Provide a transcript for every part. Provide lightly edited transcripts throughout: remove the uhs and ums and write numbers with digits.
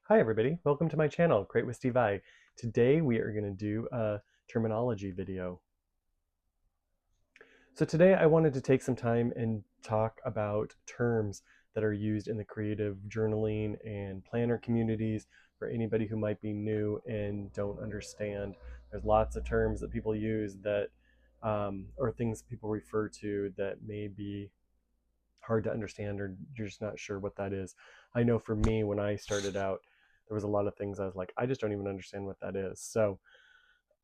Hi everybody, welcome to my channel, Create with Steve I. Today we are going to do a terminology video. So today I wanted to take some time and talk about terms that are used in the creative journaling and planner communities for anybody who might be new and don't understand. There's lots of terms that people use that, or things people refer to that may be hard to understand or you're just not sure what that is. I know for me, when I started out, there was a lot of things I was like, I just don't even understand what that is. So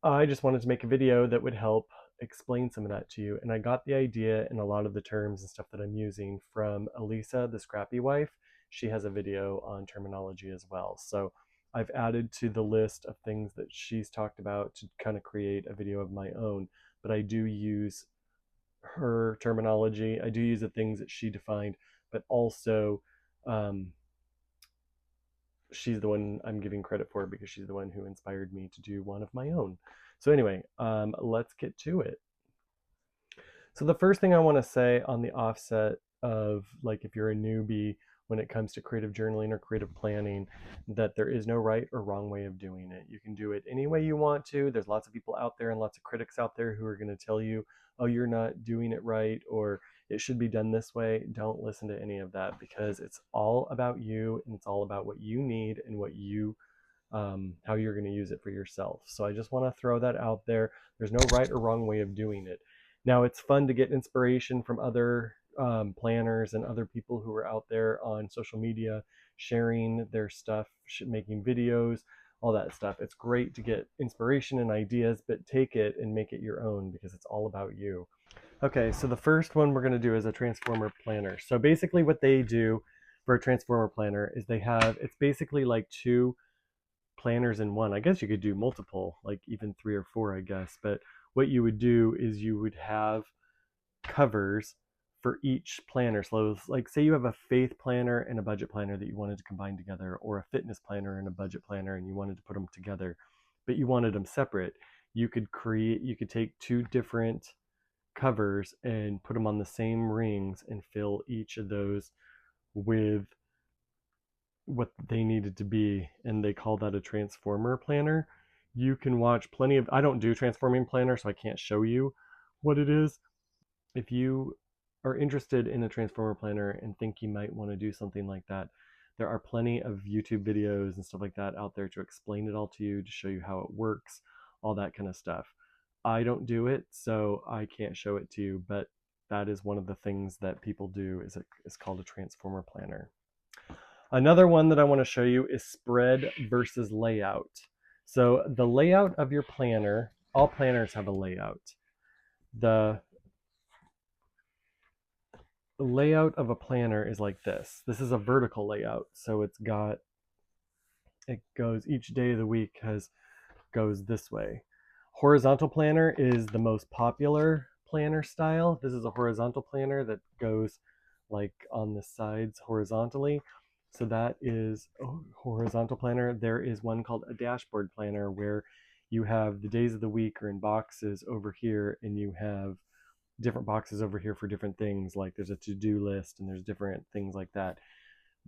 I just wanted to make a video that would help explain some of that to you. And I got the idea and a lot of the terms and stuff that I'm using from Elisa, the Scrappy Wife. She has a video on terminology as well. So I've added to the list of things that she's talked about to kind of create a video of my own. But I do use her terminology. I do use the things that she defined, but also she's the one I'm giving credit for because she's the one who inspired me to do one of my own. So anyway, let's get to it. So the first thing I want to say on the offset of, like, if you're a newbie when it comes to creative journaling or creative planning, that there is no right or wrong way of doing it. You can do it any way you want to. There's lots of people out there and lots of critics out there who are going to tell you, oh, you're not doing it right, or it should be done this way. Don't listen to any of that, because it's all about you and it's all about what you need and what you how you're going to use it for yourself. So I just want to throw that out there. There's no right or wrong way of doing it. Now, it's fun to get inspiration from other planners and other people who are out there on social media sharing their stuff, making videos, all that stuff. It's great to get inspiration and ideas, but take it and make it your own, because it's all about you. Okay, so the first one we're going to do is a transformer planner. So basically what they do for a transformer planner is it's basically like two planners in one. I guess you could do multiple, like even three or four, I guess. But what you would do is you would have covers for each planner. So, like, say you have a faith planner and a budget planner that you wanted to combine together, or a fitness planner and a budget planner, and you wanted to put them together, but you wanted them separate. You could take two different covers and put them on the same rings and fill each of those with what they needed to be, and they call that a transformer planner. You can watch plenty of, I don't do transforming planner, so I can't show you what it is. If you are interested in a transformer planner and think you might want to do something like that, there are plenty of YouTube videos and stuff like that out there to explain it all to you, to show you how it works, all that kind of stuff. I don't do it, so I can't show it to you, but that is one of the things that people do. Is called a transformer planner. Another one that I want to show you is spread versus layout. So the layout of your planner, all planners have a layout. The layout of a planner is like this. This is a vertical layout. So it goes, each day of the week goes this way. Horizontal planner is the most popular planner style. This is a horizontal planner that goes like on the sides horizontally. So that is a horizontal planner. There is one called a dashboard planner, where you have the days of the week are in boxes over here, and you have different boxes over here for different things. Like there's a to-do list and there's different things like that.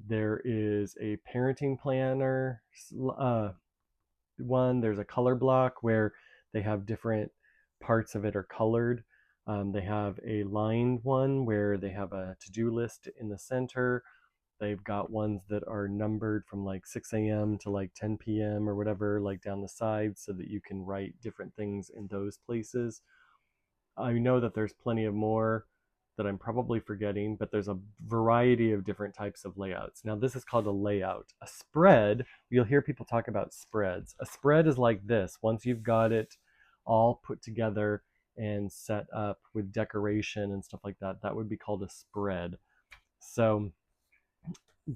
There is a parenting planner one. There's a color block where they have different parts of it are colored. They have a lined one where they have a to-do list in the center. They've got ones that are numbered from like 6 a.m. to like 10 p.m. or whatever, like down the side, so that you can write different things in those places. I know that there's plenty of more that I'm probably forgetting, but there's a variety of different types of layouts. Now, this is called a layout. A spread, you'll hear people talk about spreads. A spread is like this. Once you've got it all put together and set up with decoration and stuff like that, that would be called a spread. So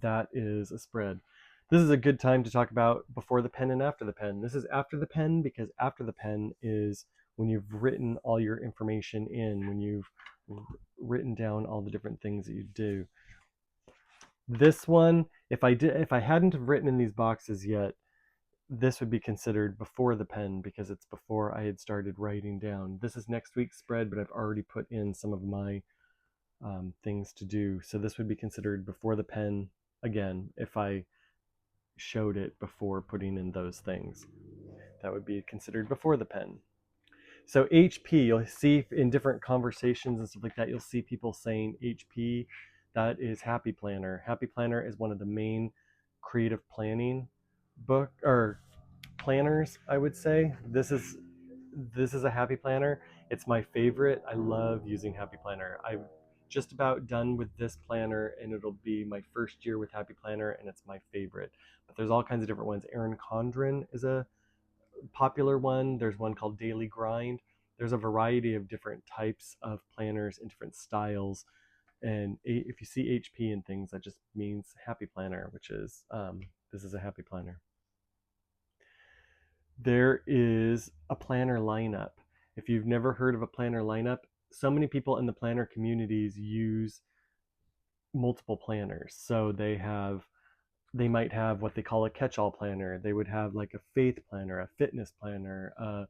that is a spread. This is a good time to talk about before the pen and after the pen. This is after the pen, because after the pen is when you've written all your information in, when you've written down all the different things that you do. This one, if I hadn't have written in these boxes yet, this would be considered before the pen, because it's before I had started writing down. This is next week's spread, but I've already put in some of my things to do. So this would be considered before the pen, again, if I showed it before putting in those things. That would be considered before the pen. So HP, you'll see in different conversations and stuff like that, you'll see people saying HP. That is Happy Planner. Happy Planner is one of the main creative planning book or planners, I would say. This is a Happy Planner. It's my favorite. I love using Happy Planner. I'm just about done with this planner, and it'll be my first year with Happy Planner, and it's my favorite. But there's all kinds of different ones. Erin Condren is a popular one. There's one called Daily Grind. There's a variety of different types of planners and different styles. And if you see HP and things, that just means Happy Planner, which is this is a Happy Planner. There is a planner lineup. If you've never heard of a planner lineup, so many people in the planner communities use multiple planners. So they might have what they call a catch-all planner. They would have like a faith planner, a fitness planner, a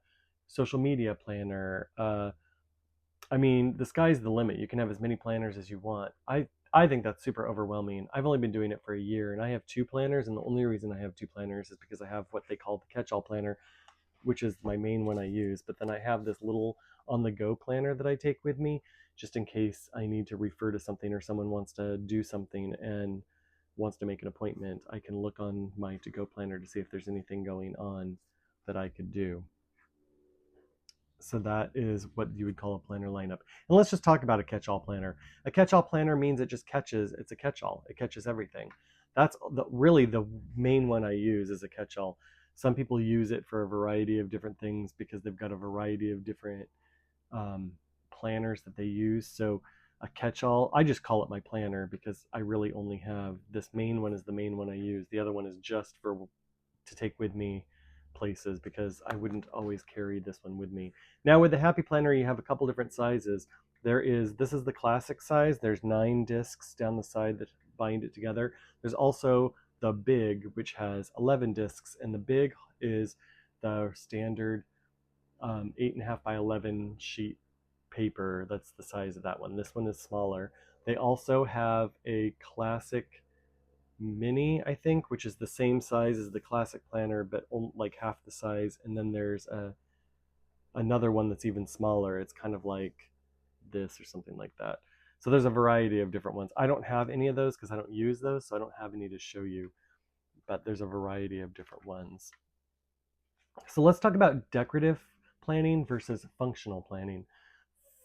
social media planner. I mean, the sky's the limit. You can have as many planners as you want. I think that's super overwhelming. I've only been doing it for a year, and I have two planners. And the only reason I have two planners is because I have what they call the catch-all planner, which is my main one I use. But then I have this little on-the-go planner that I take with me, just in case I need to refer to something or someone wants to do something and wants to make an appointment. I can look on my to-go planner to see if there's anything going on that I could do. So that is what you would call a planner lineup. And let's just talk about a catch-all planner. A catch-all planner means it just catches, it's a catch-all. It catches everything. That's really the main one I use is a catch-all. Some people use it for a variety of different things because they've got a variety of different um, planners that they use. So a catch-all, I just call it my planner because I really only have this main one is the main one I use. The other one is just for to take with me places because I wouldn't always carry this one with me. Now with the Happy Planner, you have a couple different sizes. This is the classic size. There's 9 discs down the side that bind it together. There's also the big, which has 11 discs, and the big is the standard 8.5 by 11 sheet paper. That's the size of that one. This one is smaller. They also have a classic mini, I think, which is the same size as the classic planner, but like half the size. And then there's another one that's even smaller. It's kind of like this or something like that. So there's a variety of different ones. I don't have any of those because I don't use those, so I don't have any to show you. But there's a variety of different ones. So let's talk about decorative planning versus functional planning.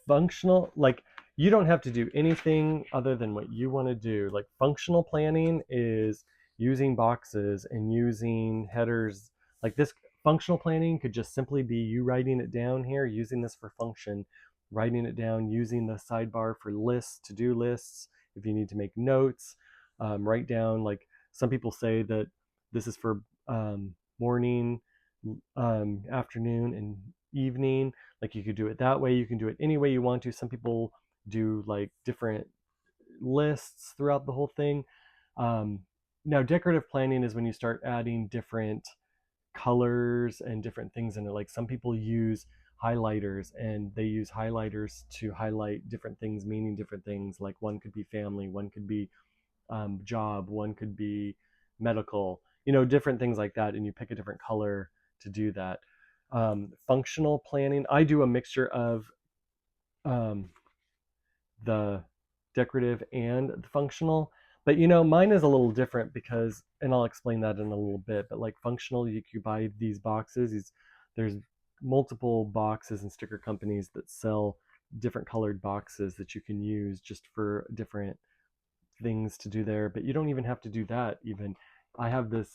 Functional, like you don't have to do anything other than what you want to do. Like functional planning is using boxes and using headers. Like this functional planning could just simply be you writing it down here, using this for function, writing it down, using the sidebar for lists, to-do lists. If you need to make notes, write down, like some people say that this is for morning, afternoon, and evening. Like you could do it that way. You can do it any way you want to. Some people do like different lists throughout the whole thing. Now, decorative planning is when you start adding different colors and different things in it. Like some people use highlighters and they use highlighters to highlight different things, meaning different things. Like one could be family, one could be job, one could be medical, different things like that. And you pick a different color to do that. Functional planning, I do a mixture of um, the decorative and the functional. But mine is a little different because, and I'll explain that in a little bit. But like functional, you buy these boxes. There's multiple boxes and sticker companies that sell different colored boxes that you can use just for different things to do there. But you don't even have to do that. Even I have this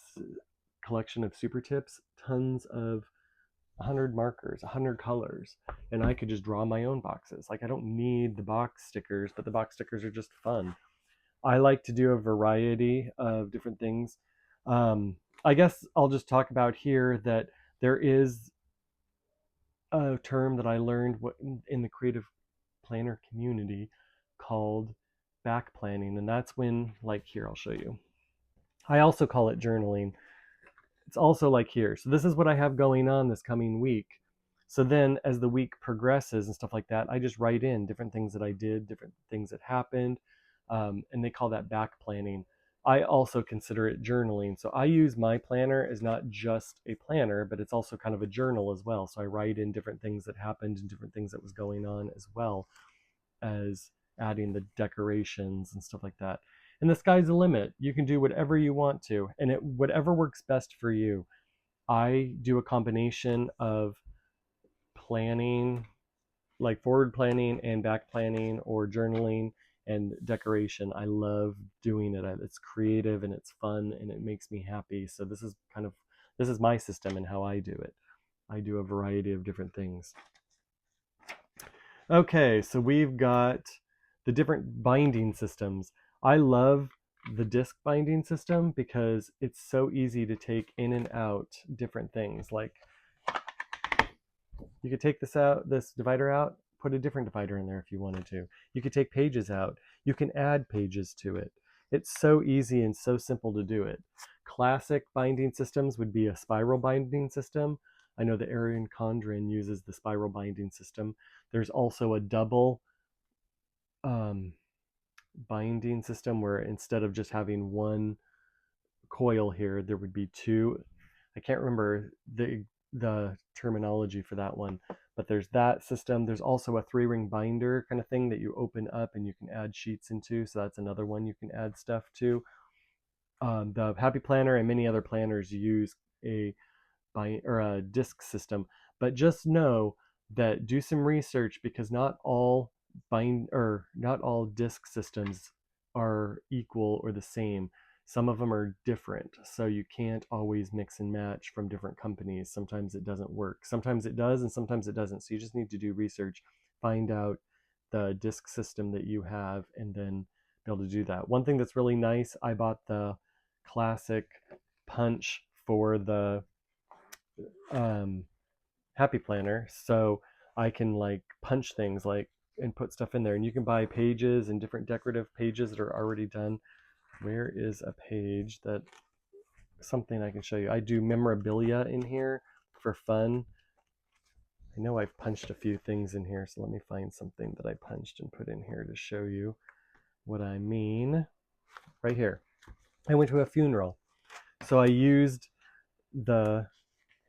collection of super tips, tons of 100 markers, 100 colors, and I could just draw my own boxes. Like I don't need the box stickers, but the box stickers are just fun. I like to do a variety of different things. I guess I'll just talk about here that there is a term that I learned in the creative planner community called back planning, and that's when, like here, I'll show you. I also call it journaling. It's also like here. So this is what I have going on this coming week. So then as the week progresses and stuff like that, I just write in different things that I did, different things that happened, and they call that back planning. I also consider it journaling. So I use my planner as not just a planner, but it's also kind of a journal as well. So I write in different things that happened and different things that was going on, as well as adding the decorations and stuff like that. And the sky's the limit. You can do whatever you want to, and whatever works best for you. I do a combination of planning, like forward planning and back planning, or journaling and decoration. I love doing it. It's creative and it's fun and it makes me happy. So this is my system and how I do it. I do a variety of different things. Okay, so we've got the different binding systems. I love the disc binding system because it's so easy to take in and out different things. Like, you could take this divider out, put a different divider in there if you wanted to. You could take pages out. You can add pages to it. It's so easy and so simple to do it. Classic binding systems would be a spiral binding system. I know the Erin Condren uses the spiral binding system. There's also a double binding system where instead of just having one coil here, there would be two. I can't remember the terminology for that one, but there's that system. There's also a 3-ring binder kind of thing that you open up and you can add sheets into. So that's another one you can add stuff to. The Happy Planner and many other planners use a disc system, but just know that do some research, because not all disc systems are equal or the same. Some of them are different, so you can't always mix and match from different companies. Sometimes it doesn't work. Sometimes it does, and sometimes it doesn't. So you just need to do research, find out the disc system that you have, and then be able to do that. One thing that's really nice, I bought the classic punch for the Happy Planner, so I can like punch things like and put stuff in there. And you can buy pages and different decorative pages that are already done. Where is a page that something I can show you? I do memorabilia in here for fun. I know I've punched a few things in here, so let me find something that I punched and put in here to show you what I mean. Right here. I went to a funeral, so I used the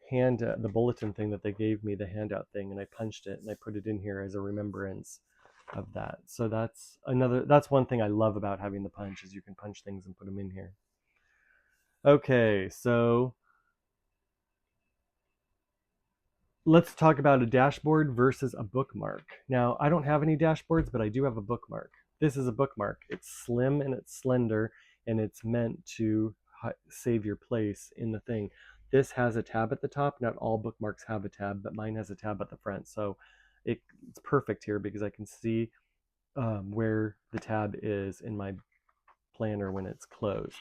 the bulletin thing that they gave me, the handout thing, and I punched it and I put it in here as a remembrance of that. So that's one thing I love about having the punch, is you can punch things and put them in here. Okay, so let's talk about a dashboard versus a bookmark. Now, I don't have any dashboards, but I do have a bookmark. This is a bookmark. It's slim and it's slender, and it's meant to save your place in the thing. This has a tab at the top. Not all bookmarks have a tab, but mine has a tab at the front. So it's perfect here because I can see where the tab is in my planner when it's closed.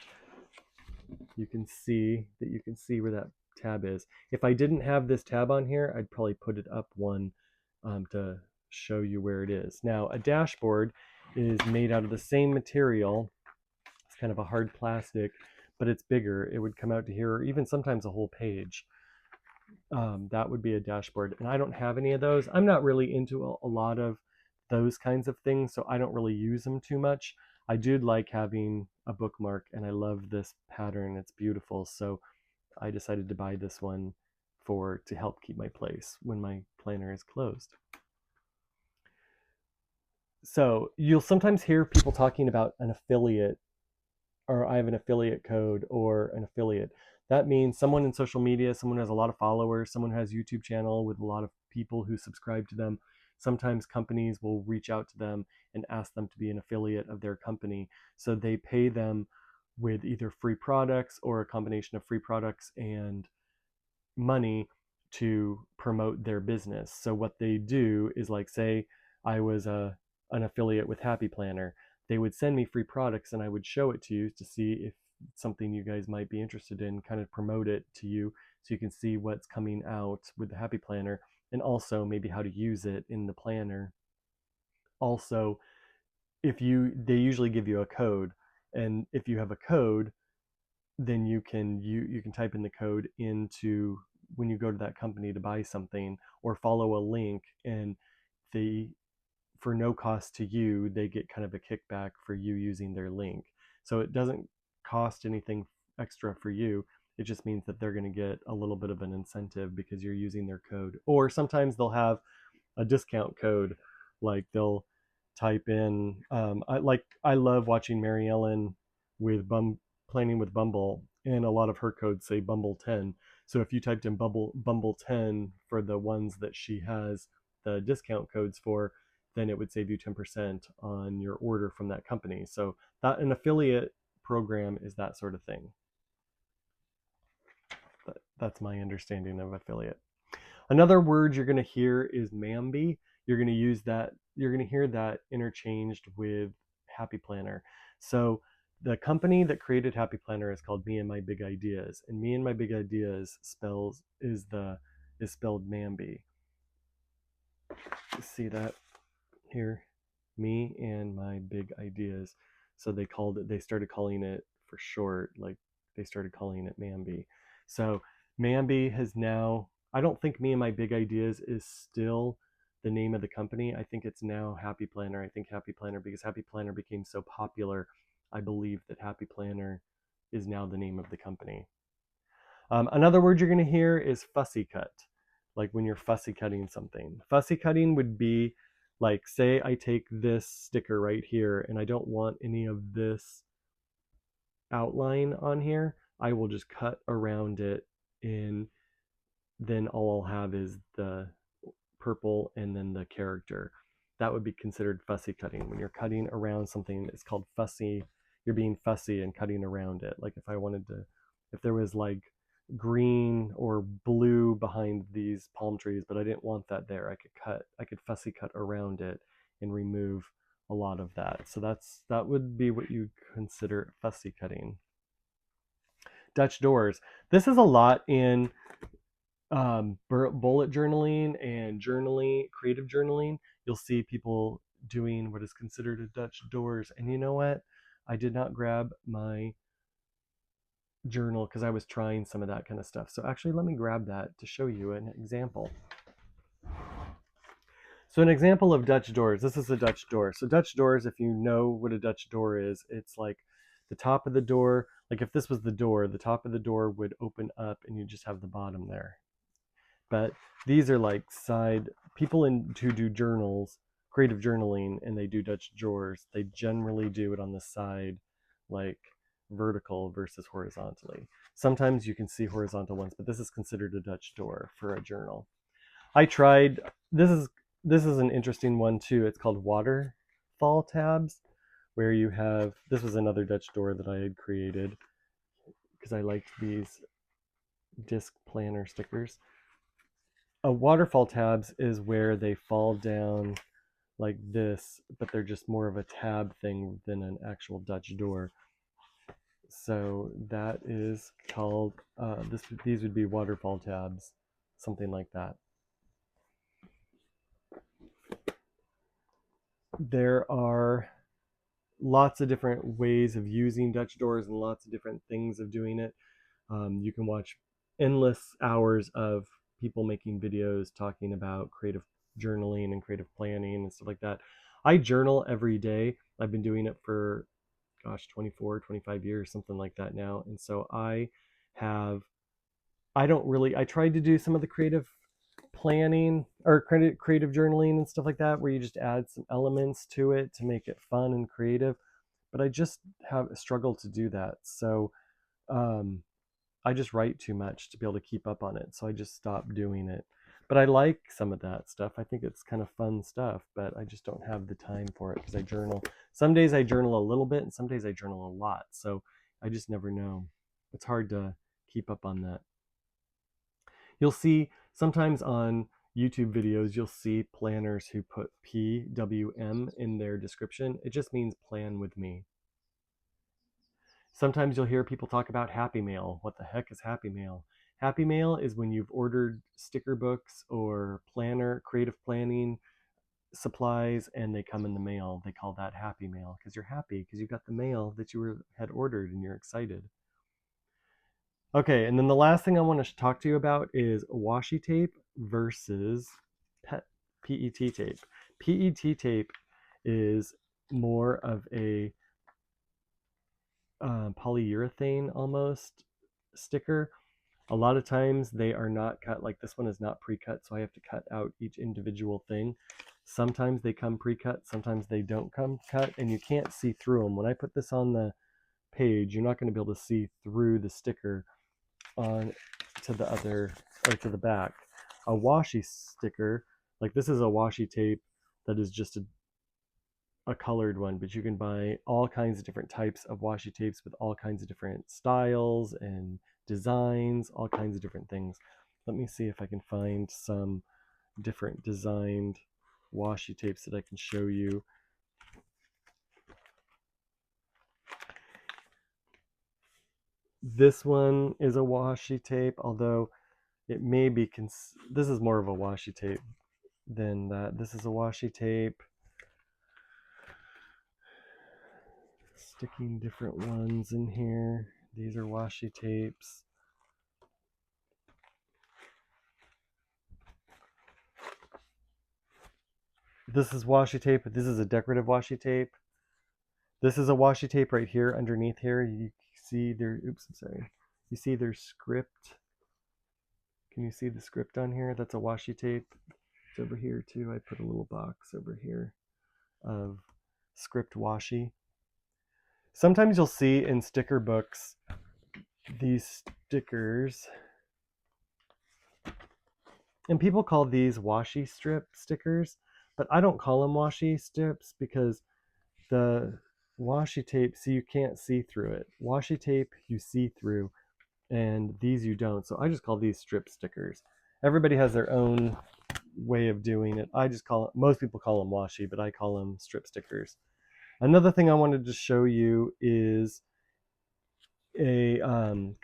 You can see where that tab is. If I didn't have this tab on here, I'd probably put it up one to show you where it is. Now, a dashboard is made out of the same material. It's kind of a hard plastic, but it's bigger. It would come out to here, or even sometimes a whole page. That would be a dashboard, and I don't have any of those. I'm not really into a lot of those kinds of things, so I don't really use them too much. I do like having a bookmark, and I love this pattern. It's beautiful, so I decided to buy this one to help keep my place when my planner is closed. So you'll sometimes hear people talking about an affiliate, or I have an affiliate code, or an affiliate. That means someone in social media, someone who has a lot of followers, someone who has a YouTube channel with a lot of people who subscribe to them. Sometimes companies will reach out to them and ask them to be an affiliate of their company. So they pay them with either free products or a combination of free products and money to promote their business. So what they do is, like, say I was an affiliate with Happy Planner, they would send me free products and I would show it to you to see if it's something you guys might be interested in, kind of promote it to you so you can see what's coming out with the Happy Planner, and also maybe how to use it in the planner. Also, they usually give you a code, and if you have a code, then you can type in the code into when you go to that company to buy something, or follow a link, and they, for no cost to you, they get kind of a kickback for you using their link. So it doesn't cost anything extra for you. It just means that they're going to get a little bit of an incentive because you're using their code. Or sometimes they'll have a discount code, like they'll type in. I love watching Mary Ellen with planning with Bumble, and a lot of her codes say Bumble 10. So if you typed in Bumble 10 for the ones that she has the discount codes for, then it would save you 10% on your order from that company. So that an affiliate program is that sort of thing. That's my understanding of affiliate. Another word you're going to hear is Mambi. You're going to use that. You're going to hear that interchanged with Happy Planner. So the company that created Happy Planner is called Me and My Big Ideas, and Me and My Big Ideas is spelled Mambi. See that here? Me and My Big Ideas. So they started calling it for short, like they started calling it Mambi. So Mambi has now, I don't think Me and My Big Ideas is still the name of the company. I think it's now Happy Planner. I think Happy Planner, because Happy Planner became so popular, I believe that Happy Planner is now the name of the company. Another word you're going to hear is fussy cut, like when you're fussy cutting something. Fussy cutting would be like, say I take this sticker right here and I don't want any of this outline on here, I will just cut around it, and then all I'll have is the purple and then the character. That would be considered fussy cutting. When you're cutting around something, it's called fussy. You're being fussy and cutting around it. Like if there was like green or blue behind these palm trees, but I didn't want that there, I could fussy cut around it and remove a lot of that. So that would be what you consider fussy cutting. Dutch doors. This is a lot in bullet journaling and creative journaling. You'll see people doing what is considered a Dutch doors. And you know what? I did not grab my journal because I was trying some of that kind of stuff. So actually, let me grab that to show you an example. So an example of Dutch doors. This is a Dutch door. So Dutch doors, if you know what a Dutch door is, it's like the top of the door. Like if this was the door, the top of the door would open up and you just have the bottom there. But these are like side people who do journals, creative journaling, and they do Dutch drawers. They generally do it on the side, like vertical versus horizontally. Sometimes you can see horizontal ones, but this is considered a Dutch door for a journal. I tried, this is an interesting one too. It's called waterfall tabs, where you have, this was another Dutch door that I had created because I liked these disc planner stickers. A waterfall tabs is where they fall down like this, but they're just more of a tab thing than an actual Dutch door. So that is called, these would be waterfall tabs, something like that. There are lots of different ways of using Dutch doors and lots of different things of doing it. You can watch endless hours of people making videos talking about creative journaling and creative planning and stuff like that. I journal every day. I've been doing it for, 24, 25 years, something like that now. And so I tried to do some of the creative planning or creative journaling and stuff like that, where you just add some elements to it to make it fun and creative. But I just have struggled to do that. So I just write too much to be able to keep up on it. So I just stopped doing it. But I like some of that stuff. I think it's kind of fun stuff, but I just don't have the time for it because I journal. Some days I journal a little bit and some days I journal a lot. So I just never know. It's hard to keep up on that. You'll see sometimes on YouTube videos, you'll see planners who put PWM in their description. It just means plan with me. Sometimes you'll hear people talk about Happy Mail. What the heck is Happy Mail? Happy Mail is when you've ordered sticker books or creative planning supplies, and they come in the mail. They call that Happy Mail because you're happy because you got the mail that you had ordered and you're excited. Okay, and then the last thing I want to talk to you about is washi tape versus PET tape. PET tape is more of a polyurethane almost sticker. A lot of times they are not cut, like this one is not pre-cut, so I have to cut out each individual thing. Sometimes they come pre-cut, sometimes they don't come cut, and you can't see through them. When I put this on the page, you're not going to be able to see through the sticker on to the other, or to the back. A washi sticker, like this is a washi tape that is just a colored one, but you can buy all kinds of different types of washi tapes with all kinds of different styles and designs, all kinds of different things. Let me see if I can find some different designed washi tapes that I can show you. This one is a washi tape, although it may be, this is more of a washi tape than that. This is a washi tape. Sticking different ones in here. These are washi tapes. This is washi tape. This is a decorative washi tape. This is a washi tape right here underneath here. You see there, oops, I'm sorry. You see there's script. Can you see the script on here? That's a washi tape. It's over here too. I put a little box over here of script washi. Sometimes you'll see in sticker books these stickers, and people call these washi strip stickers, but I don't call them washi strips because the washi tape, so you can't see through it. Washi tape you see through, and these you don't. So I just call these strip stickers. Everybody has their own way of doing it. I just call it, most people call them washi, but I call them strip stickers. Another thing I wanted to show you is a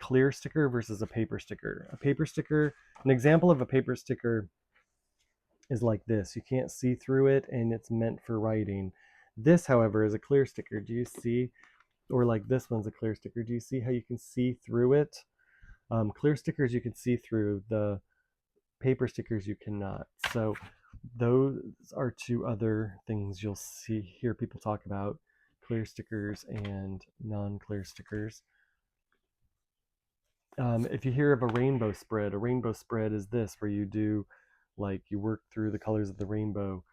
clear sticker versus a paper sticker. A paper sticker, an example of a paper sticker is like this. You can't see through it and it's meant for writing. This, however, is a clear sticker. Do you see? Or like this one's a clear sticker. Do you see how you can see through it? Clear stickers you can see through. The paper stickers you cannot. So those are two other things you'll hear people talk about: clear stickers and non-clear stickers. If you hear of a rainbow spread is this, where you do, like, you work through the colors of the rainbow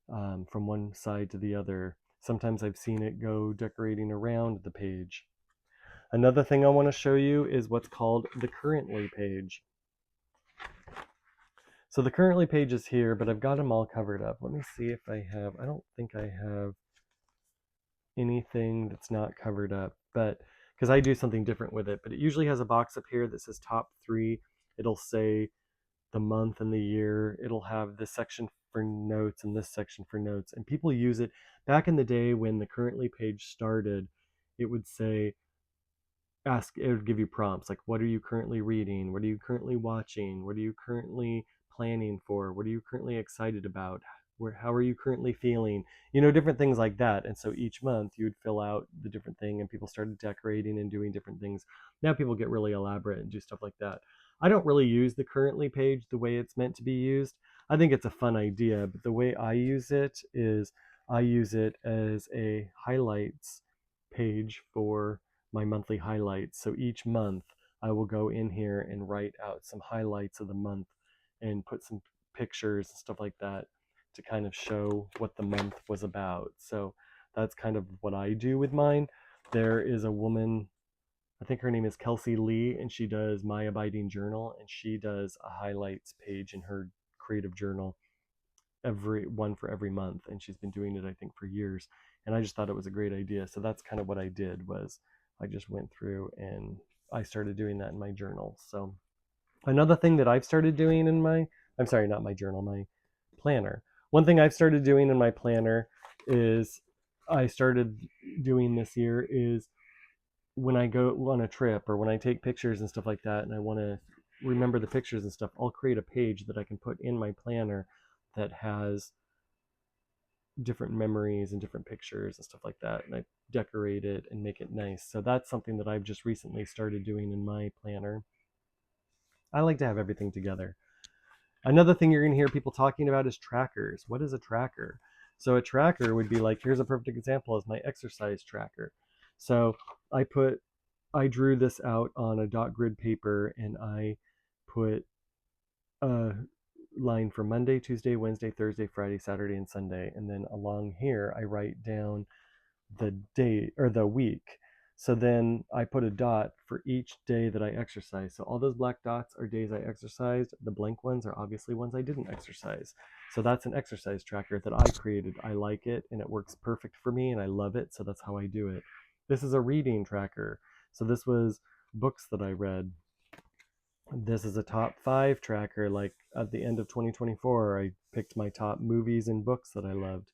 from one side to the other. Sometimes I've seen it go decorating around the page. Another thing I want to show you is what's called the currently page. So the currently page is here, but I've got them all covered up. Let me see if I have, I don't think I have anything that's not covered up, but because I do something different with it, but it usually has a box up here that says top 3. It'll say the month and the year. It'll have this section for notes and this section for notes. And people use it. Back in the day when the currently page started, it would say, it would give you prompts like, what are you currently reading? What are you currently watching? What are you currently planning for? What are you currently excited about? How are you currently feeling? Different things like that. And so each month you would fill out the different thing, and people started decorating and doing different things. Now people get really elaborate and do stuff like that. I don't really use the currently page the way it's meant to be used. I think it's a fun idea, but the way I use it is I use it as a highlights page for my monthly highlights. So each month I will go in here and write out some highlights of the month and put some pictures and stuff like that to kind of show what the month was about. So that's kind of what I do with mine. There is a woman, I think her name is Kelsey Lee, and she does My Abiding Journal, and she does a highlights page in her creative journal, every one for every month, and she's been doing it, I think, for years. And I just thought it was a great idea. So that's kind of what I did, was I just went through and I started doing that in my journal. So another thing that I've started doing in my, I'm sorry, not my journal, my planner. One thing I've started doing in my planner is, I started doing this year, is when I go on a trip or when I take pictures and stuff like that, and I want to remember the pictures and stuff, I'll create a page that I can put in my planner that has different memories and different pictures and stuff like that, and I decorate it and make it nice. So that's something that I've just recently started doing in my planner. I like to have everything together. Another thing you're going to hear people talking about is trackers. What is a tracker? So a tracker would be like, here's a perfect example, is my exercise tracker. So I drew this out on a dot grid paper, and I put a line for Monday, Tuesday, Wednesday, Thursday, Friday, Saturday, and Sunday. And then along here, I write down the day or the week. So then I put a dot for each day that I exercise. So all those black dots are days I exercised. The blank ones are obviously ones I didn't exercise. So that's an exercise tracker that I created. I like it and it works perfect for me and I love it. So that's how I do it. This is a reading tracker. So this was books that I read. This is a top 5 tracker. Like at the end of 2024, I picked my top movies and books that I loved.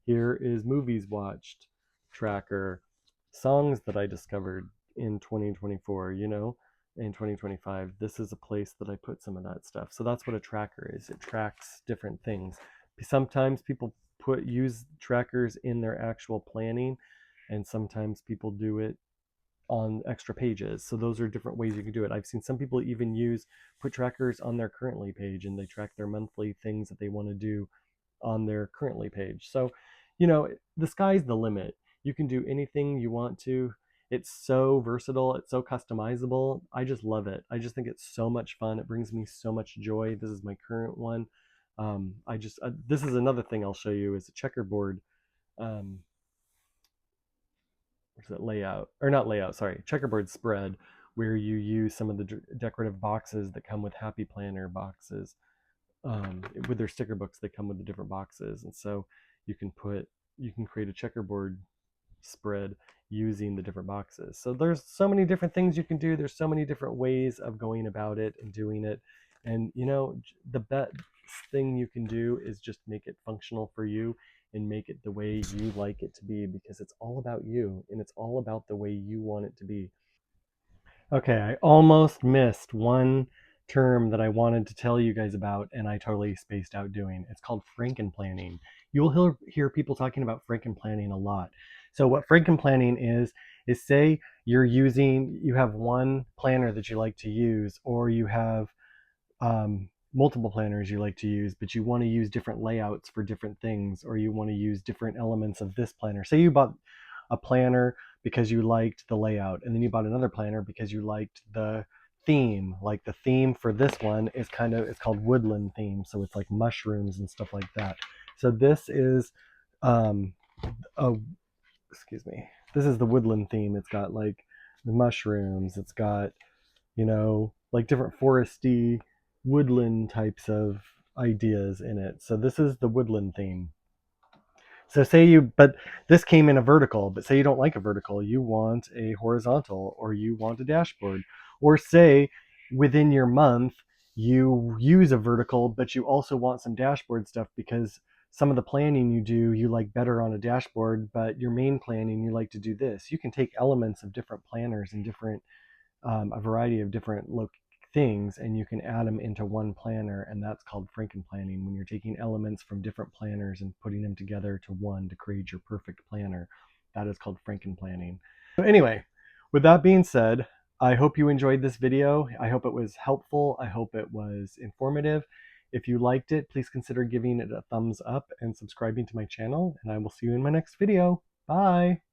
Here is movies watched tracker, songs that I discovered in 2024, in 2025. This is a place that I put some of that stuff. So that's what a tracker is. It tracks different things. Sometimes people use trackers in their actual planning, and sometimes people do it on extra pages. So those are different ways you can do it. I've seen some people even put trackers on their currently page, and they track their monthly things that they want to do on their currently page. So, the sky's the limit. You can do anything you want to. It's so versatile. It's so customizable. I just love it. I just think it's so much fun. It brings me so much joy. This is my current one. This is another thing I'll show you is a checkerboard. Um, what's it layout or not layout? Sorry, checkerboard spread where you use some of the decorative boxes that come with Happy Planner boxes. With their sticker books, they come with the different boxes, and so you can create a checkerboard spread using the different boxes. So there's so many different things you can do. There's so many different ways of going about it and doing it. And the best thing you can do is just make it functional for you and make it the way you like it to be, because it's all about you and it's all about the way you want it to be. Okay, I almost missed one term that I wanted to tell you guys about, and I totally spaced out doing. It's called frankenplanning. You'll hear people talking about frankenplanning a lot. So what frankenplanning is say you have one planner that you like to use, or you have multiple planners you like to use, but you want to use different layouts for different things, or you want to use different elements of this planner. Say you bought a planner because you liked the layout, and then you bought another planner because you liked the theme. Like the theme for this one is it's called woodland theme, so it's like mushrooms and stuff like that. So this is um a excuse me, this is the woodland theme. It's got like the mushrooms, it's got like different foresty woodland types of ideas in it. So this is the woodland theme. So but this came in a vertical, but say you don't like a vertical, you want a horizontal, or you want a dashboard. Or say within your month, you use a vertical, but you also want some dashboard stuff because some of the planning you do, you like better on a dashboard, but your main planning, you like to do this. You can take elements of different planners and a variety of different things, and you can add them into one planner, and that's called frankenplanning, when you're taking elements from different planners and putting them together to one to create your perfect planner. That is called frankenplanning. So anyway, with that being said, I hope you enjoyed this video. I hope it was helpful. I hope it was informative. If you liked it, please consider giving it a thumbs up and subscribing to my channel, and I will see you in my next video. Bye!